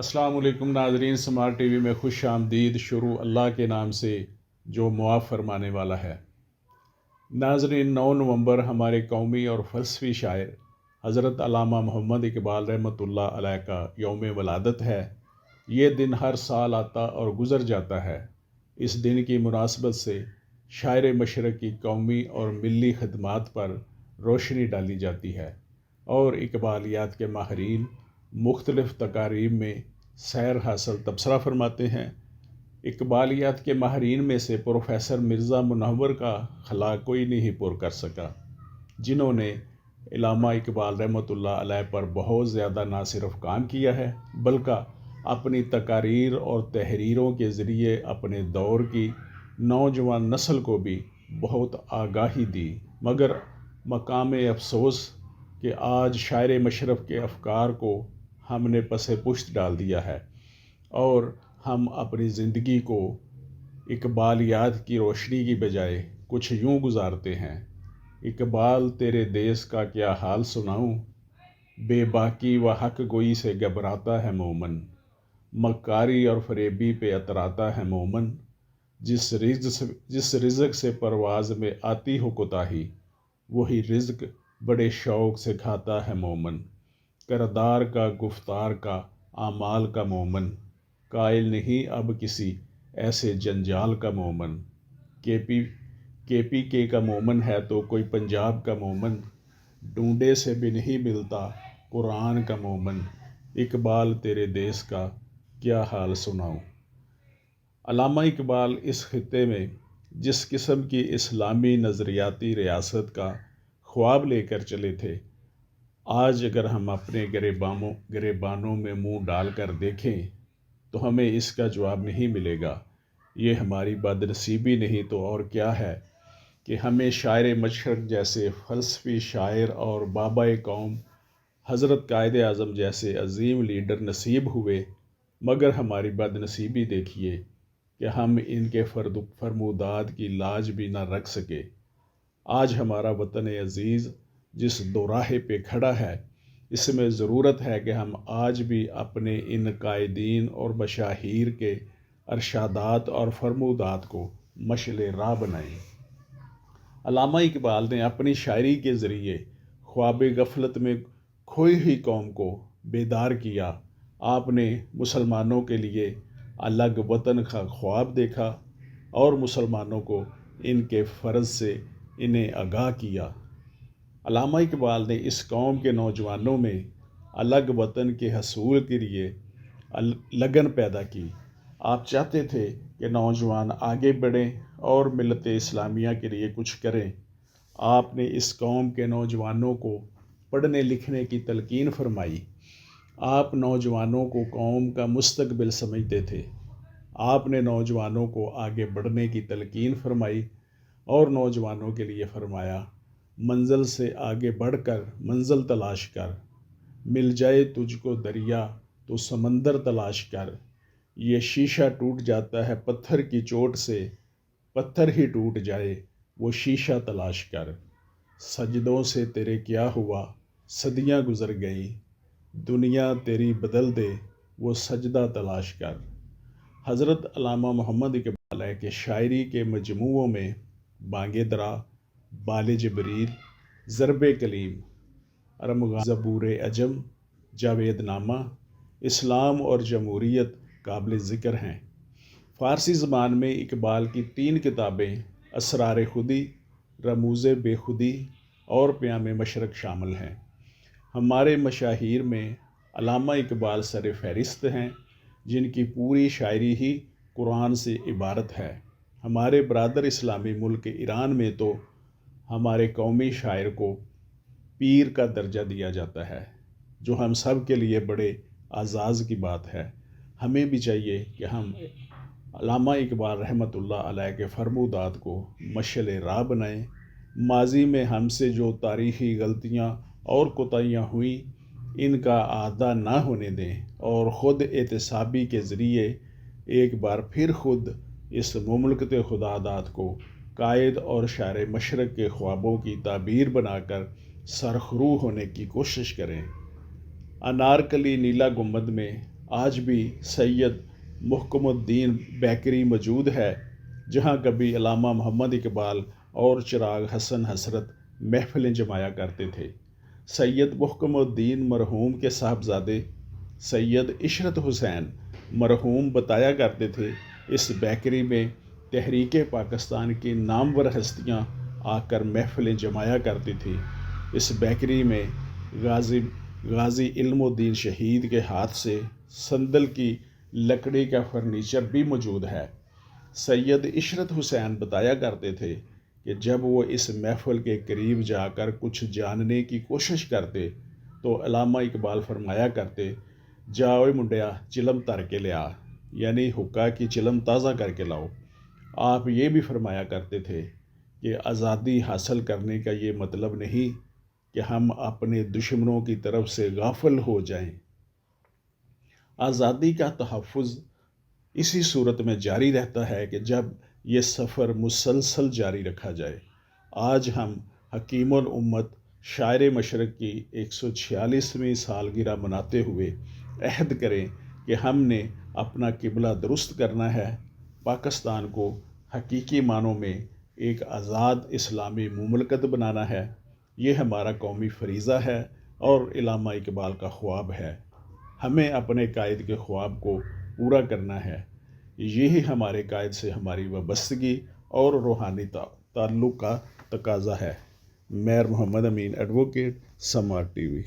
अस्सलाम वालेकुम नाजरीन। स्मार्ट टीवी में खुश आमदीद। शुरू अल्लाह के नाम से जो मुआफ़ फरमाने वाला है। नाजरीन, 9 नवंबर हमारे कौमी और फ़लसफ़ी शायर हज़रत अल्लामा मोहम्मद इकबाल रहमतुल्लाह अलैह का यौम वलादत है। ये दिन हर साल आता और गुज़र जाता है। इस दिन की मुनासबत से शायर मशरक़ की कौमी और मिली खदमात पर रोशनी डाली जाती है और इकबालियात के माहिरीन मुख्तलिफ़ तकारीब में सैर हासिल तबसरा फरमाते हैं। इकबालियात के माहिरीन में से प्रोफेसर मिर्ज़ा मुनव्वर का खला कोई नहीं पुर कर सका, जिन्होंने अल्लामा इकबाल रहमतुल्लाह अलैह पर बहुत ज़्यादा ना सिर्फ काम किया है बल्कि अपनी तकारीर और तहरीरों के ज़रिए अपने दौर की नौजवान नस्ल को भी बहुत आगाही दी। मगर मकाम अफसोस कि आज शायर मशरफ़ के अफ़कार को हमने पसे पुश्त डाल दिया है और हम अपनी ज़िंदगी को इकबालियात की रोशनी की बजाय कुछ यूँ गुजारते हैं। इकबाल तेरे देश का क्या हाल सुनाऊँ, बेबाकी व हक गोई से घबराता है मोमन, मक्कारी और फरेबी पे अतराता है मोमन, जिस रिज़्क़ से परवाज़ में आती हो कोताही, वही रिज़्क़ बड़े शौक़ से खाता है मोमन, करदार का गुफ्तार का आमाल का मोमन, कायल नहीं अब किसी ऐसे जंजाल का मोमन, केपी का मोमन है तो कोई पंजाब का मोमन, ढूंढे से भी नहीं मिलता कुरान का मोमन, इकबाल तेरे देश का क्या हाल सुनाऊं। अल्लामा इकबाल इस खित्ते में जिस किस्म की इस्लामी नज़रियाती रियासत का ख्वाब लेकर चले थे, आज अगर हम अपने गिरेबानों में मुंह डालकर देखें तो हमें इसका जवाब नहीं मिलेगा। ये हमारी बदनसीबी नहीं तो और क्या है कि हमें शायर मशरक़ जैसे फ़लसफ़ी शायर और बाबा कौम हज़रत कायद आज़म जैसे अजीम लीडर नसीब हुए, मगर हमारी बदनसीबी देखिए कि हम इनके फरमूदात की लाज भी ना रख सके। आज हमारा वतन अज़ीज़ जिस दोराहे पे खड़ा है, इसमें ज़रूरत है कि हम आज भी अपने इन कायदीन और मशाहीर के अरशादात और फरमूदात को मशले राह बनाएं। अल्लामा इकबाल ने अपनी शायरी के ज़रिए ख्वाब गफलत में खोई हुई कौम को बेदार किया। आपने मुसलमानों के लिए अलग वतन का ख्वाब देखा और मुसलमानों को इनके फ़र्ज़ से इन्हें आगाह किया। अल्लामा इकबाल ने इस कौम के नौजवानों में अलग वतन के हसूल के लिए लगन पैदा की। आप चाहते थे कि नौजवान आगे बढ़ें और मिलत इस्लामिया के लिए कुछ करें। आपने इस कौम के नौजवानों को पढ़ने लिखने की तलकीन फरमाई। आप नौजवानों को कौम का मुस्तकबिल समझते थे। आपने नौजवानों को आगे बढ़ने की तलकीन फरमाई और नौजवानों के लिए फरमाया, मंजिल से आगे बढ़कर मंजिल तलाश कर, मिल जाए तुझको दरिया तो समंदर तलाश कर, ये शीशा टूट जाता है पत्थर की चोट से, पत्थर ही टूट जाए वो शीशा तलाश कर, सजदों से तेरे क्या हुआ सदियां गुजर गई, दुनिया तेरी बदल दे वो सजदा तलाश कर। हज़रत अल्लामा मोहम्मद इकबाल के शायरी के मजमूओं में बांगे दरा, बाले जबरील, ज़रबे कलीम, अरमग़ान, ज़बूर अजम, जावेदनामा, इस्लाम और जमहूरियत काबिल ज़िक्र हैं। फ़ारसी ज़बान में इकबाल की 3 किताबें असरार खुदी, रमूज़ बेखुदी और प्याम मशरक़ शामिल हैं। हमारे मशाहीर में अल्लामा इकबाल सर फहरिस्त हैं, जिनकी पूरी शायरी ही कुरान से इबारत है। हमारे बरादर इस्लामी मुल्क ईरान में तो हमारे कौमी शायर को पीर का दर्जा दिया जाता है, जो हम सब के लिए बड़े आज़ाज़ की बात है। हमें भी चाहिए कि हम अल्लामा इकबाल रहमतुल्लाह अलैह के फरमूदात को मशले राह बनाएं। माजी में हमसे जो तारीख़ी गलतियाँ और कोताहियाँ हुई, इनका आदा ना होने दें और ख़ुद एहतसाबी के ज़रिए एक बार फिर ख़ुद इस मुमलकत खुदादात को कायद और शायर मशरक़ के ख्वाबों की ताबीर बनाकर सरखरू होने की कोशिश करें। अनारकली नीला गुंबद में آج بھی سید محکم الدین بیکری موجود ہے، جہاں کبھی علامہ محمد اقبال اور چراغ حسن حسرت محفلیں جمایا کرتے تھے۔ سید محکم الدین مرحوم کے صاحبزادے سید عشرت حسین مرحوم بتایا کرتے تھے، اس بیکری میں تحریک پاکستان کی نامور ہستیاں آ کر محفلیں جمایا کرتی تھی۔ اس بیکری میں غازی علم الدین شہید کے ہاتھ سے صندل کی لکڑی کا فرنیچر بھی موجود ہے۔ سید عشرت حسین بتایا کرتے تھے کہ جب وہ اس محفل کے قریب جا کر کچھ جاننے کی کوشش کرتے تو علامہ اقبال فرمایا کرتے، جاؤ منڈیا چلم تر کے لیا، یعنی حقہ کی چلم تازہ کر کے لاؤ۔ آپ یہ بھی فرمایا کرتے تھے کہ آزادی حاصل کرنے کا یہ مطلب نہیں کہ ہم اپنے دشمنوں کی طرف سے غافل ہو جائیں۔ آزادی کا تحفظ اسی صورت میں جاری رہتا ہے کہ جب یہ سفر مسلسل جاری رکھا جائے۔ آج ہم حکیم الامت شاعر مشرق کی 146ویں سالگرہ مناتے ہوئے عہد کریں کہ ہم نے اپنا قبلہ درست کرنا ہے، پاکستان کو حقیقی معنوں میں ایک آزاد اسلامی مملکت بنانا ہے۔ یہ ہمارا قومی فریضہ ہے اور علامہ اقبال کا خواب ہے۔ ہمیں اپنے قائد کے خواب کو پورا کرنا ہے۔ یہی ہمارے قائد سے ہماری وابستگی اور روحانی تعلق کا تقاضا ہے۔ میر محمد امین، ایڈوکیٹ، سماج ٹی وی۔